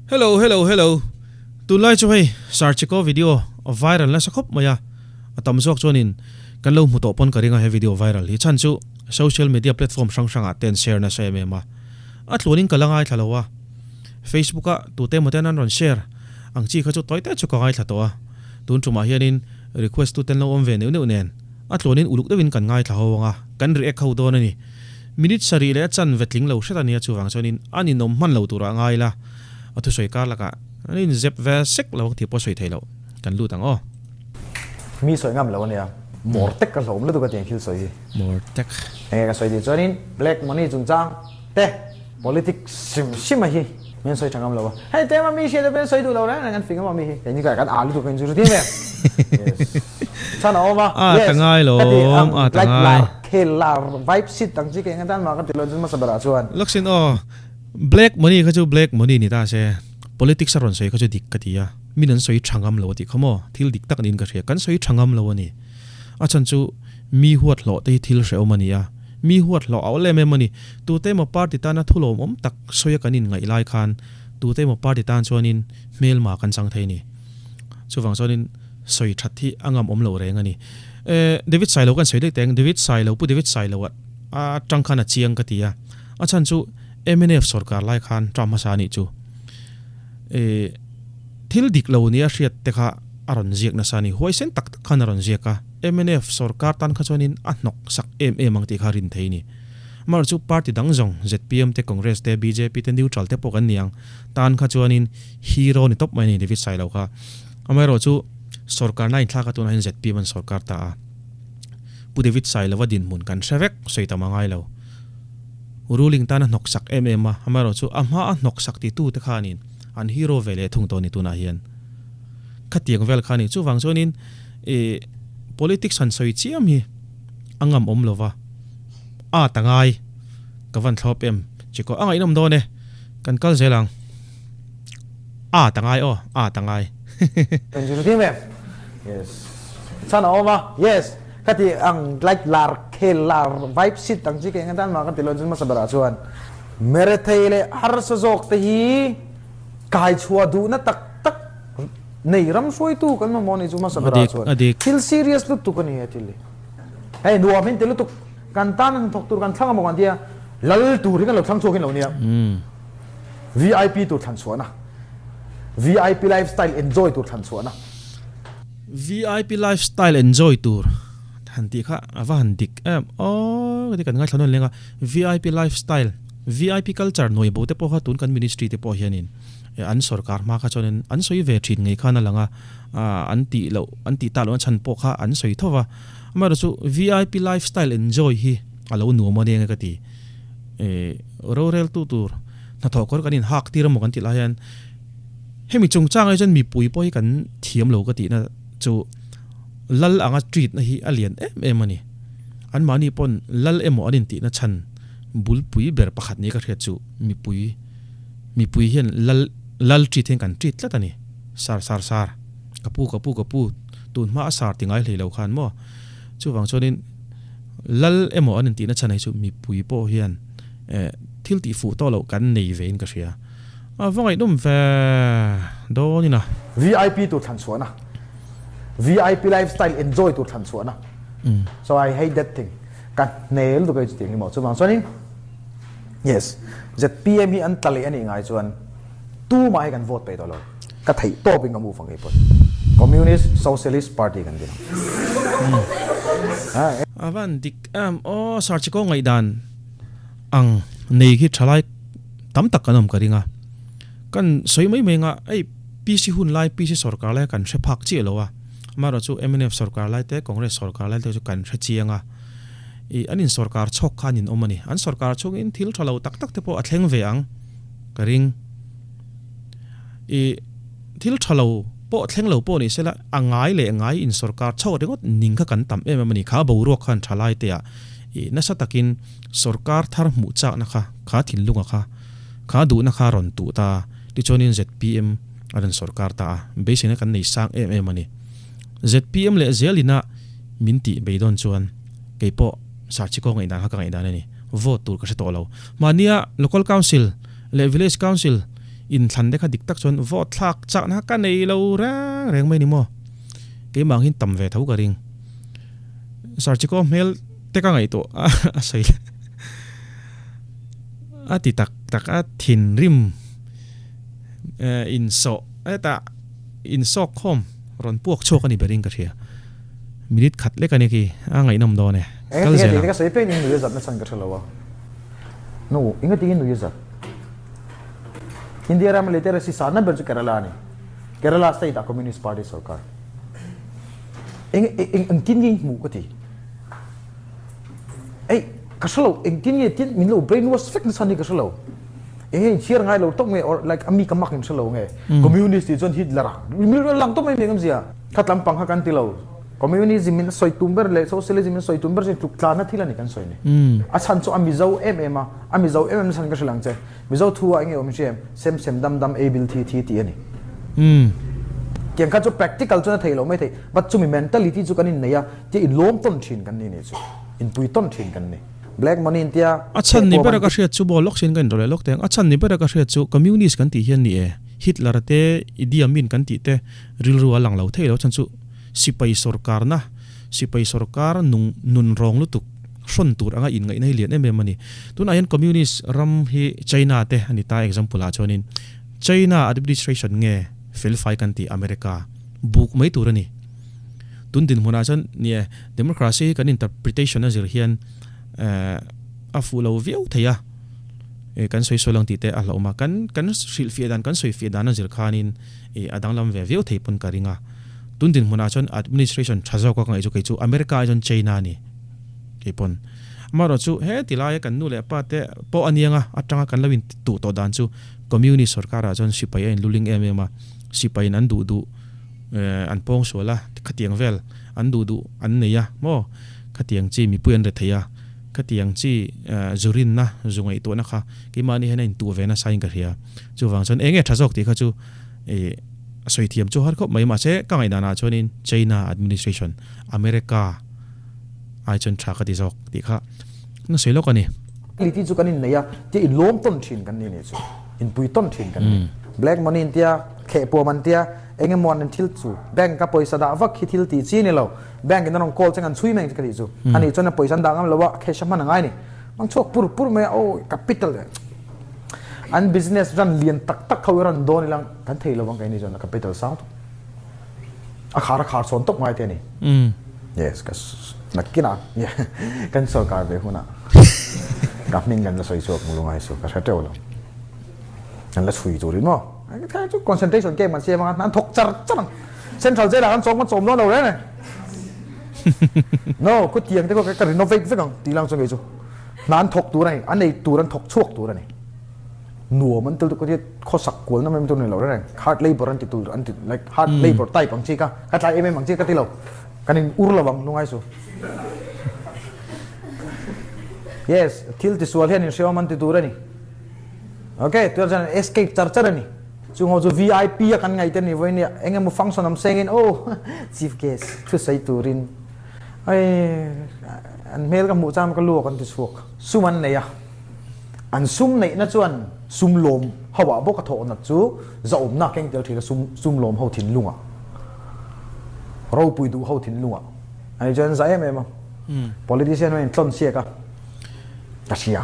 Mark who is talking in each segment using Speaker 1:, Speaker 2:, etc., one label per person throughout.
Speaker 1: Hello. Tu lai chu hei sar chiko video viral na sakhop maya atam zok chonin kan lo mu to pon karinga he video viral hi chan chu social media platform sang ten share na sai mema atlonin kalangai thalawa Facebook a tu te moten an ron share ang chi kha chu toite chu ka ngai thatowa tun chuma hianin request tu ten lo om ve neu nen atlonin uluk dewin kan ngai thlawanga kan react khau don ani minute sari le chan vetling lo shetania chu wang chonin ani nom man lo tura ngai la athu soi kar laka anin zep ve sek lo ti po soi thailo kan lu tang o
Speaker 2: mi soi ngam lo ania mortek ka lom lu tu ka tiang khil soi
Speaker 1: mortek
Speaker 2: ka soi di chonin black money chung chang te politics sim hi men soi changam lo hai te ma mi she de ben soi du lo na ngan finga ma mi hi ni ka kan alu tu kan juru ti me sana oma
Speaker 1: yes tangai lo tangai
Speaker 2: khelar vibe sit tang chi ke ngan ma ka tilon ma sabara chuan
Speaker 1: loksin o black money kha chu black money ni ta se politics aron soi kha chu dik katia minan soi thangam lo ti khamo thil dik tak nin ka thia kan soi thangam lo ani achan chu mi huat lo te thil reu mania mi huat lo awle me mani tu te ma party ta na thulom om tak soya kanin ngai lai khan tu te ma party tan chuanin mail ma kan chang theini chuwang chonin soi thathi angam om lo reng ani David Sailo kan soi teng David Sailo a tangkhana chiang katia achan chu MNF sarkar lai khan trama sani chu thil dik lo nia hriat te kha aron ziak na sani hoisen tak khan aron ziaka MNF sarkar tan kha chonin anok sak ang ti kha rin theini mar chu party dang jong ZPM te Congress te BJP te neutral te pokan niang tan kha chuanin hero ni top mai ni David Sailo kha amaro chu sarkar nai thla ka tun hin ZPM an sarkar ta pu David Sailo wadin mun kan shrek soi ta mangai lo ruling tan nok sak ma amaro chu amha nok sak ti tu te khanin an hero vele thung to ni tu na hian khatiang vel khani chu wang chonin politics han soi chiam hi angam om lova tangai kawan thlop chiko angai nom do ne kan kal zelang tangai tangai
Speaker 2: kan juru ti me yes sana oma yes kati ang like lar khelar vibe sit tang chi ke ngan ma ka tilon ma sabara chuan mere theile har sa jok te hi kai chua du na tak nei ram soi tu kan ma moni chu ma sabara chuan feel serious lu tu kan hi tili hey nuwa min telu tu kan tan thok tur kan thanga mo kan dia lal tu ri kan lo thang chokin lo nia VIP tu than chuana VIP lifestyle enjoy tu than chuana
Speaker 1: VIP lifestyle enjoy tour hanti kha awan dik di kan ngai thlonon lenga VIP lifestyle VIP culture noi bote po kha tun kan ministry te po hianin an sarkar ma kha chonen an soi ve thin ngei khana langa anti ta lo chan po kha an soi thowa mar chu VIP lifestyle enjoy hi alo nu mo ne nga ti rorel tu tur na thokor kanin hak tir mo kan ti la hian hemi chung chang ai jan mi pui poi kan thiam lo ka ti na chu lal anga treat na hi alien ani an mani pon lal emo anin ti na chan bul pui ber pakhat ni ka hria chu mi pui hian lal treat hen kan treat la tani sar kapu tun ma asar tingai hleilo khan mo chu wang chonin lal emo anin ti na chan ai chu mi pui po hian thil ti fu to lo kan nei vein ka hria vangai dum ve do ni na
Speaker 2: VIP tu than chuana VIP lifestyle enjoy to than chuana so I hate that thing kan nail to kai ting mo chuwang chuanin yes ZPM hi an tali ani ngai chuan tu mai kan vote pe to lo ka thei to ping amu fangai pon communist socialist party kan din
Speaker 1: avan dik sar chiko ngai dan ang nei hi thalai tam tak kanom karinga kan soi mai menga ai PC hun lai PC sarkar lai kan se phak chi lowa maro chu MNF sarkar lai te Congress sarkar lai te chu kan thre chianga anin sarkar chok khanin omani an sarkar chok in thil thalo tak te po athleng ve ang karing thil thalo po athleng lo po ni sela angai in sarkar chok rengot ning kha kan tam mani kha bo ro khan thalai te a na satakin sarkar thar mu cha na kha thil lunga kha du na kha ron tu ta ti chonin ZPM aran sarkar ta besina kan nei sang mani ZPM le zelina minti beidon chuan keipo sarchiko ngai dan ha ka ngai dan ani vote tur ka se to lo mania local council le village council in thlan de kha dik tak chon vote thak chak na ka nei lo ra reng mai ni mo ke mang hin tam ve thau ka ring sarchiko mel te ka ngai to a sei a ti tak a thin rim in so ta in so khom ron puak chok ani bering ka thia minute khat le ka ni ki a ngai nam do ne
Speaker 2: kal zela ka sei pe ni nu zat na san ka thalawa no inga tingin nu zat India ram literacy sana berju Kerala ni Kerala state a communist party sarkar eng tin yin mu ko ti ei kasalo eng tin ye tin min lo brainwash fake na sani kasalo cheer ngai lo tok me or like ami kamak in salo nge communist is on Hitler mi lang to me ngam sia khatlam pang ha kan ti lo communism min soi tumber le socialism min soi tumber se tuk tlana thila ni kan soi ni a chan chu ami zo em san ka shlang che mi zo thua nge om sem dam able thi ani kiang ka chu practical chu na thailo mai thei but chu mi mentality chu kan in neya ti in lom ton thin kan ni chu in pui ton thin kan ni black money in tia
Speaker 1: achan ni bera ka hriat chu bo lok sin kan role lok teng achan ni bera ka hriat chu communist kan ti hian ni e Hitler te Idi Amin kan ti te ril ru alang lo thei lo chan chu sipai sarkar na sipai sarkar nun rong lutuk shon tur anga in ngai nei lian em mani tun ayan communist ram hi China te ani ta example a chonin China administration nge felfai kan ti America buk mai turani tun din huna chan ni democracy kan interpretation a zir hian a fulo view theya kan soi solang ti te a loma kan sil fi dan kan soi fi dan a zir khanin adang lam ve view thei pun karinga tun din huna chon administration thazo ka ngai chu kai chu America jon China ni ke pon maro chu he tilai kan nu le pa te po anianga atanga kan lawin tu to dan chu communist sarkara jon sipai en luling em sipai nan du an pong sola khatiang vel an du an neya mo khatiang chi mi puan re theya khatiang chi zurin na zungai to na kha ki mani henain tu ve na sain ka ria chu wang chon enge thazok ti kha chu soi thiam chu har khop mai ma se ka ngai dana chonin China administration America ai chon thaka ti jok ti kha na sei lo ka ni
Speaker 2: liti chu kan in neya ti in lom ton thin kan ni chu in pui ton thin kan black money in tia khe po man tia enge mon an thil chu bank ka poisa da vak hi thil ti chi ni lo bank in nong call changan chui meng ka ri chu ani chona poisa da ngam lawa khe shama ngai ni mang chok pur me o capital an business ran lian tak khau ran don lang kan thei lo bang kai ni jona capital sound a khar son tok mai te ni yes kas nakina kan sarkar be huna gapning gan la soi chok mulungai so ka thate lo an la chui chu ri no cái chút concentration game mà xem mà ăn thục chặt chắc central dây là ăn sống con sồm nó đâu đấy này no có tiền thế có cái renovate phải không tí lang cho người chú nó ăn thục túi này ăn này túi ăn thục chuộc túi này nùa mình từ có cái khó sặc cuốn nó mình túi này lâu đấy này hard labor ăn thì túi ăn thì like hard labor tay bằng chi cả cái tay em bằng chi cái tí lâu cái này ur là bằng luôn ai số yes thiếu thì sual hiện in xem ăn thì túi này ok tôi cho escape chặt này chung ho chu VIP kan ngai ten ni voi ni engem mo function am sengin oh chief guest thu sai turin ai an mel ka mu cham ka lu kan ti suak suman ne ya an sum nei na chuan sum lom hawa bo ka tho na chu zaum na keng tel thila sum lom ho thin lunga ro pui du ho thin lunga ai jan za em politician wen tlon sia ka sia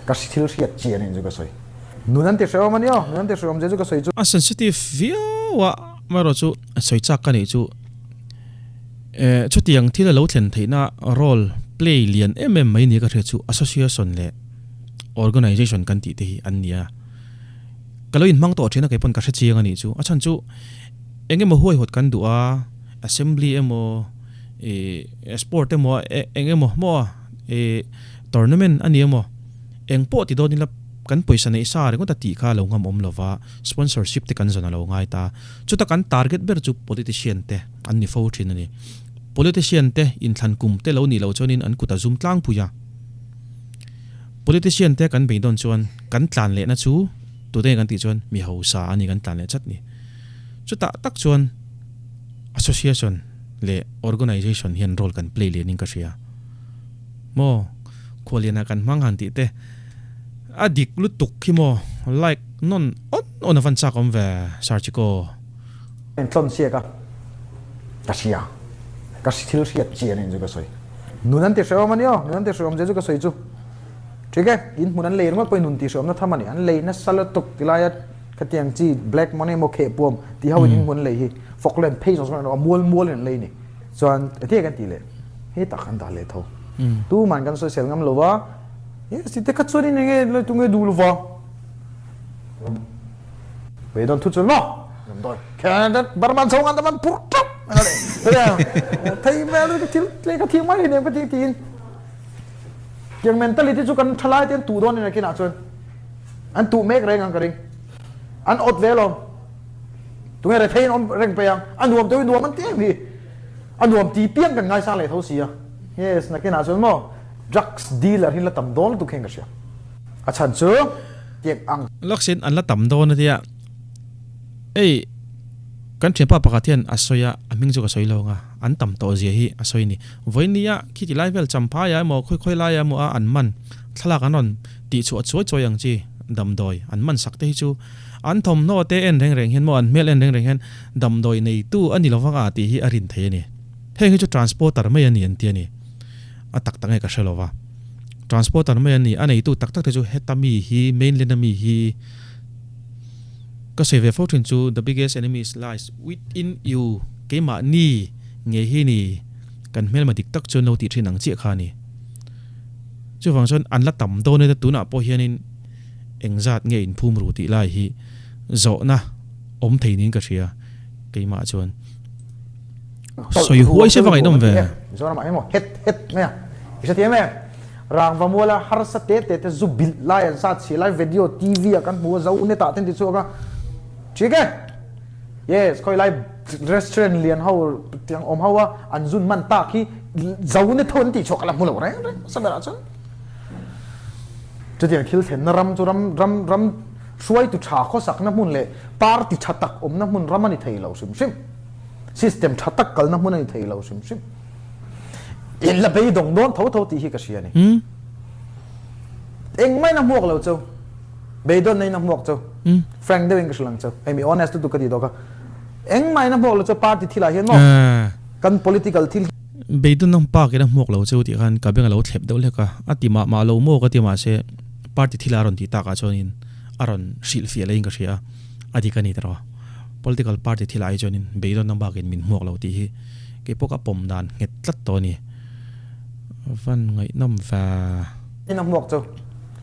Speaker 2: ka sithil sia chien in ju ka soi nunan te shom ani yo nunan te shom je ju ka soi chu
Speaker 1: a sensitive via wa maro chu soi chak ka ni chu chu tiang thila lo thlen theina role play lian mai ni ka thre chu association le organization kan ti te hi ania kaloin mang to thena kai pon ka chiang ani chu achan chu enge mo hoi hot kan du a assembly emo sport emo enge mo tournament ani emo eng po ti do ni la kan poisa nei sa re ko ta ti kha lo ngam om lova sponsorship te kan zona lo ngai ta chu ta kan target ber chu politician te an ni fo thin ani politician te in thlan kum te lo ni lo chonin an kuta zum tlang puya politician te kan beidon chuan kan tlan le na chu tu te kan ti chuan mi ho sa ani kan tlan le chat ni chu ta tak chuan association le organization hian role kan play le ning ka ria mo kholiana kan mang han ti te adik lutuk khimo like non on van cha kom ve sar chiko
Speaker 2: en tlon sia ka sia ka thil sia chian in ju ka soi nunan te shom ani o nunan te shom je ju ka soi chu ठीक है इन मुनन ले रमा पै नुन ति सोम न थमani an le na salatuk tilaya katiang chi black money mo khe pom ti hawin in mun le hi foklen pay so so mol mol en le ni chuan te kan ti le he ta khan da le tho tu man kan social ngam lo wa e si te ka chori ne nge le tu nge du lo wa we don tu chul no ngam doi kan da barman song an da man pur tap thai me le ka til le ka thi mai ne ka ti tin yang mentality chu kan thalai ten tu don ne kina chun an tu mek reng ang karing an ot velo tu nge thein on reng pe yang an nuam tu nuam an tiang hi an nuam ti piang kan ngai sa le tho sia yes na kina chun mo drugs dealer hin la tam don tu kheng ka sia a chan chu tiek ang
Speaker 1: loksin an la tam don na tia ei kan thempa pakathian asoya aming chu ka soilo nga an tam to zia hi asoi ni voinia khiti level champa ya mo khoi la ya mo a an man thlak anon ti chu choi yang chi dam doi an man sakte hi chu an thom no te en reng hen mo an mel en reng hen dam doi nei tu ani lowanga ti hi arin the ni heng hi chu transporter mai ani an ti ani a tak tangai ka shelowa transporter mai ani anei tu tak te chu hetami hi mainland mi hi ka save fortune chu the biggest enemy lies within you ke ma ni nge hi ni kan mel ma dik tak chu no ti thin ang chi kha ni chu function an la tam do ne tu na po hianin engzat nge in phum ru ti lai hi zo na om theinin ka thia ke ma chuan soi huai se vangai nom ve
Speaker 2: zo na ma emo het me isa ti me rang va mola har sa te zu bil lai an sa chi lai video tv kan bu zo ne ta ten ti chu ka ठीक है yes koi lai restaurant lian how tiang om hawa anjun man ta khi zaune thon ti chokala mulo re sabara chon chutiang khil then na ram chu ram suai tu tha kho sak na mun le party thatak om na mun ramani thei lo sim system thatak kal na mun ani thei lo sim in la bei dong don tho ti hi ka sia ni eng mai na mok lo chu bei don nei na mok chu frank de english lang chu I mean honest tu ka di do ka eng mai na mok lo chu party thila hian mo kan political thil
Speaker 1: bei don nam pa ke na mok lo chu ti khan ka benga lo thlep do le ka atima ma lo mo ka ti ma se party thila ron ti ta ka chonin aron shil fi le inga sia adi ka ni tro political party thila ai chonin bei don nam ba ke min mok lo ti hi ke poka pom dan nget tlat to ni van ngai nam fa
Speaker 2: na mok chu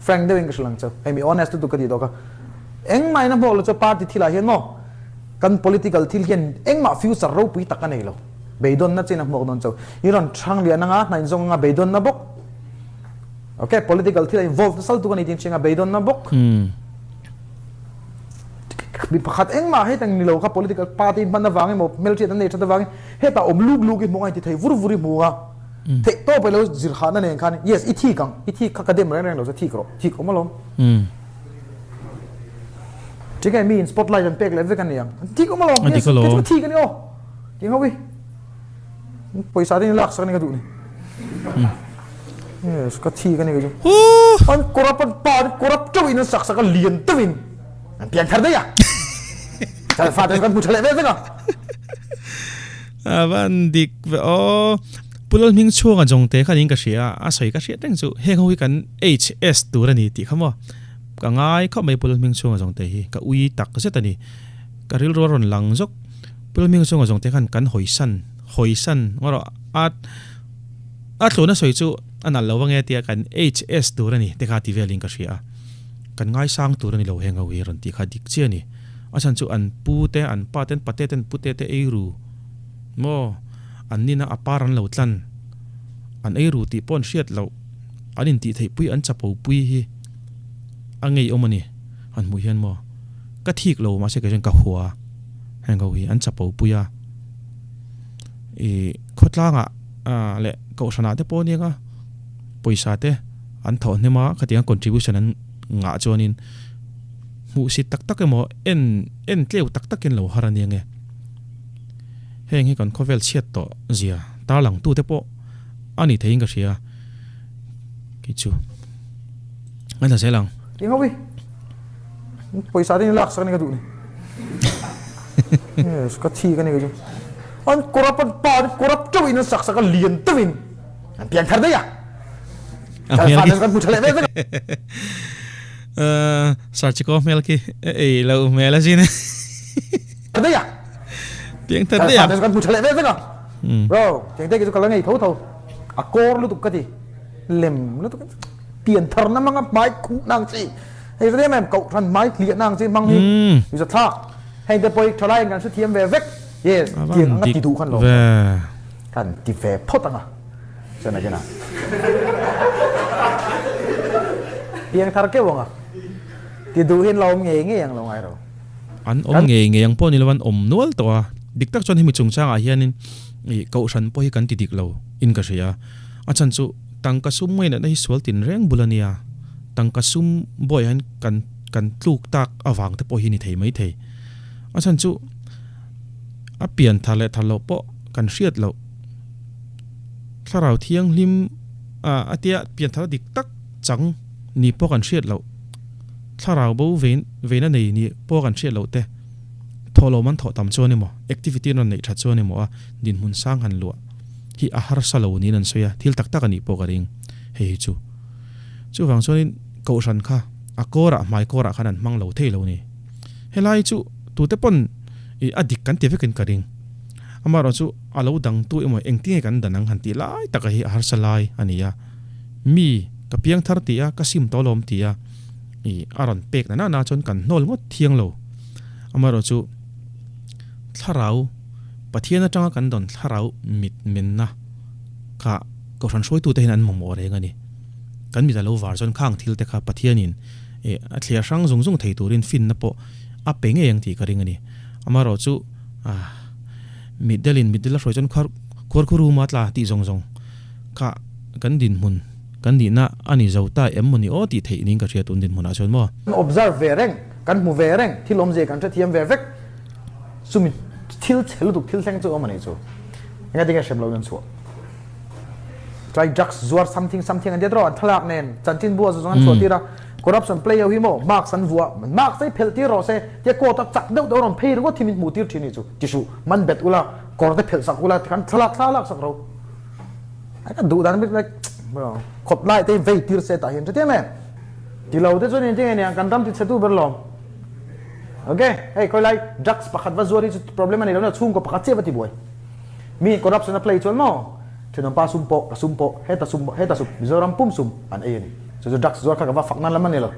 Speaker 2: frank de english lang chu I mean honest tu ka di do ka eng mai na mok lo chu party thila hian mo kan political thil hian eng ma future ro pui tak anei lo beidon na china mok don chu iron thang lian nga nain zong nga beidon na bok okay political thil involved sal tu kan itin chinga beidon na bok bi pakhat eng ma he tang nilo ka political party man na wangi mo melchi tan nei thata wangi he ta om lug ki mo ngai ti thei vur vuri muwa thei to pe lo zir khana ne khan yes ithi kha ka dem reng lo thi ko malom ठीक है मी इन spotlight and pack लेवे kan yang ठीक ko malong yes ke thi kan yo ting hawi paisa din lak sak ni ka du ni yes ka thi kan ni ka ju an corrupt to in sak sak lian to in an pian thar da ya ta fa ta kan puthale ve ka
Speaker 1: avan dik o pulol ming chunga jong te khanin ka sia a soi ka sia teng chu he hawi kan hs tu ra ni ti khamo ka ngai kho mai pul ming chunga jong te hi ka ui tak ka setani ka ril ron lang jok pul ming chunga jong te khan kan hoisan ngoro at lo na soi chu anal lo wange tia kan hs tu ra ni te kha ti veling ka sia kan ngai sang tu ra ni lo henga wi ron ti kha dik che ni achan chu an pu te an pa ten pate ten pute te eiru mo an ni na aparan lo tlan an eiru ti pon siat lo anin ti thei pui an chapo pui hi angei omani an mu hian mo ka thik lo ma se ka jen ka huwa hang wi an chapo puya e khotlanga le ko sana te poni nga poisa te an tho ne ma khatia contribution an nga chonin mu si tak tak mo en tleu tak tak ken lo harani nge heng hi kan khovel chiat to zia ta lang tu te po ani thein ka sia ki chu ana se lang
Speaker 2: tiếng không đi पैसा thì lạc sang này cái tụ này cái chi cái này cái chứ anh corrupt cho in sắc sắc liền tu in anh tiếng thật đấy à
Speaker 1: Mel
Speaker 2: phản ứng một lần đấy
Speaker 1: sao chỉ có Mel kia lâu Mel là gì nè
Speaker 2: thật đấy à
Speaker 1: tiếng thật đấy à
Speaker 2: phản ứng một lần đấy à bro tiếng tây cái chỗ cái này thấu à core lu tụ cái gì lem lu tụ tiền thật nó mang máy cũ năng gì hay thế mà cậu thằng máy liền năng gì mang đi bây giờ thắc hay để bôi trở lại ngàn số thiêm về vết yes tiền nó tỷ thủ khăn lắm khăn tỷ về phốt tăng à cho này cái nào tiền thar cái vòng à tỷ thủ hiện lâu nghề yang lâu ngày rồi
Speaker 1: anh nghề yang po nilawan nual to à dik tak chon himi chung chang a hianin cậu san po hi kan ti dik lo in ka ria a chan chu tang ka sum mai na hi swal tin reng bulania tang ka sum boy han kan tluk tak awang te po hi ni thei mai thei a chan chu a pian thale thalo po kan riat lo tharau thiang lim atia pian thal dik tak chang ni po kan riat lo tharau bo vein nei ni po kan riat lo te tholo man tho tam chone mo activity non nei tha chone mo din hun sang han lo hi a har salo ni nan soya thil tak tak ani po garing hei chu wang chonin ko ran kha a kora mai kora khanan mang lo thei lo ni helai chu tu te pon adik kan te vekin karing amaro chu alo dang tu emo engti kan danang han ti lai taka hi har salai ania mi ka piang thar tia ka sim tolom tia aron pek na chon kan nol ngot thiang lo amaro chu tharau pathiana tanga kan don tharau mit minna kha ko ran soi tu te hinan mom ore ngani kan mi da lo war chon khang thil te kha pathianin a thlia sang zung thei turin fin na po a penge yang ti karing ani amaro chu middle roi chon khor khuru matla ti zong kha kan din mun kan di na ani zauta emmoni o ti thei ning ka ria tun din mun a chon mo
Speaker 2: observe vereng kan mu vereng thilom je kan thiam ve vek sumi thil chelu duk thil thang chu amani chu nga dinga shem lo nan chu try drugs zuar something and detro an thalak nen chantin bua zong an chu tira corruption play au hi mo mark san vua mark sai phel ti ro se te ko tak chak deu do ron phei ro thimin mu tir thini chu tisu man bet ula kor te phel sak ula kan thalak sak ro ai ka du dan bit like khop lai te vei tir se ta hin te me ti lo te chon ni ne kan dam ti chetu ber lom okay hey koi lai drugs pakhat wa zuari chu problem ani lo na chung ko pakhat che ba ti boy mi corruption play chon mo thinom pa sumpo heta sum mizoram pum sum an ai ni so drugs zuar ka wa faknan laman ni lo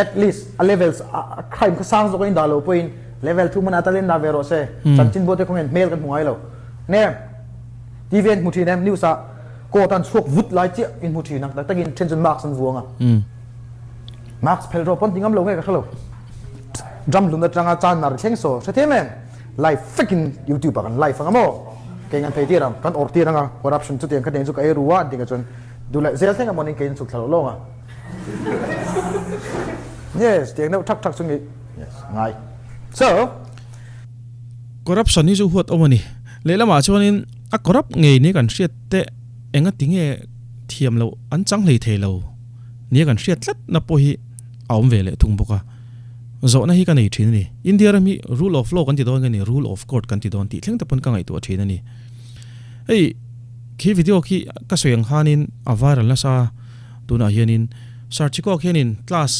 Speaker 2: at least a levels a crime ka sang zo ko in dalo point level 2 man atalin da vero se chanchin bote comment mail kan hungai lo ne event muthi nem news a ko tan suok vut lai che in muthi nak tak in tension marks an vuanga marks phel ro pon tingam lo nge ka khalo drum lum da tanga chan nar theng so se the men live freaking youtube kan live angamo ke ngan thei tiram kan or tiranga corruption chu tiang ka den chu kai ruwa dinga chon dula zel thenga morning ke chu thalo longa yes tiang no thak sungi yes ngai so
Speaker 1: corruption ni chu huat omani lelama chonin a corrupt ngei ni kan hriat te enga tinge thiam lo an chang hlei thelo ni kan hriat tlat na po hi aum vele thung boka zo na hi ka nei thin ni india ra mi rule of law kan ti don ni rule of court kan ti don ti thleng ta pon ka ngai to thin ani ei khi video khi ka soyang hanin a viral na sa tuna hianin sarchiko khianin class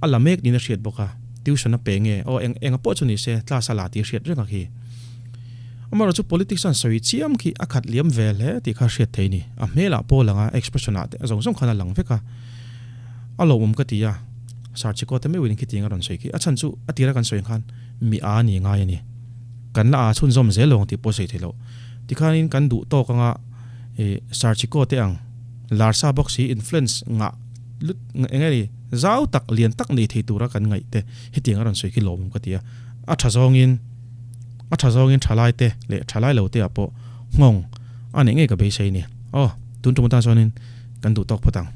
Speaker 1: ala mek ni na hriat boka tuition na penge o enga po chuni se class ala ti hriat renga khi amaro chu politics an soi chiam khi akhat liam vel he ti kha hriat theini a mela polanga expression ate zong khana lang veka alo ka tia sarchiko te me win ki tinga ron soi ki achan chu atira kan soi khan mi a ni nga yani kan la a chun zom zelong ti po sei thelo tikhanin kan du to kanga sarchiko te ang larsa boxi influence nga lut ngari zau tak lian tak nei thei tura kan ngai te hitinga ron soi ki lom ka tia a thazongin thalai te le thalai lo te apo ngong ane nge ka be sei ni tun tum ta sonin kan du tok phatang